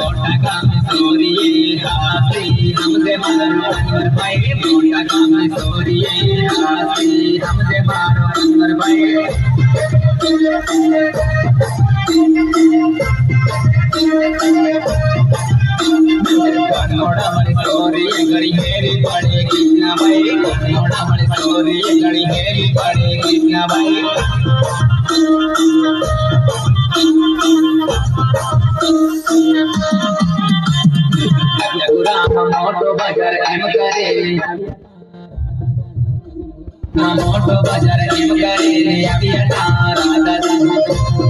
मोटा काम सोरिए हाथी हमसे मारो अनवर भाई मोटा काम सोरिए हाथी हमसे मारो अनवर भाई मोड़ा वाली सोरिए गड़ी मेरी पड़ेगी ना भाई मोड़ा वाली सोरिए गड़ी मेरी पड़ेगी ना भाई मोटो बाजार एम करे मोटो बाजार एम करे अभी 18 दादा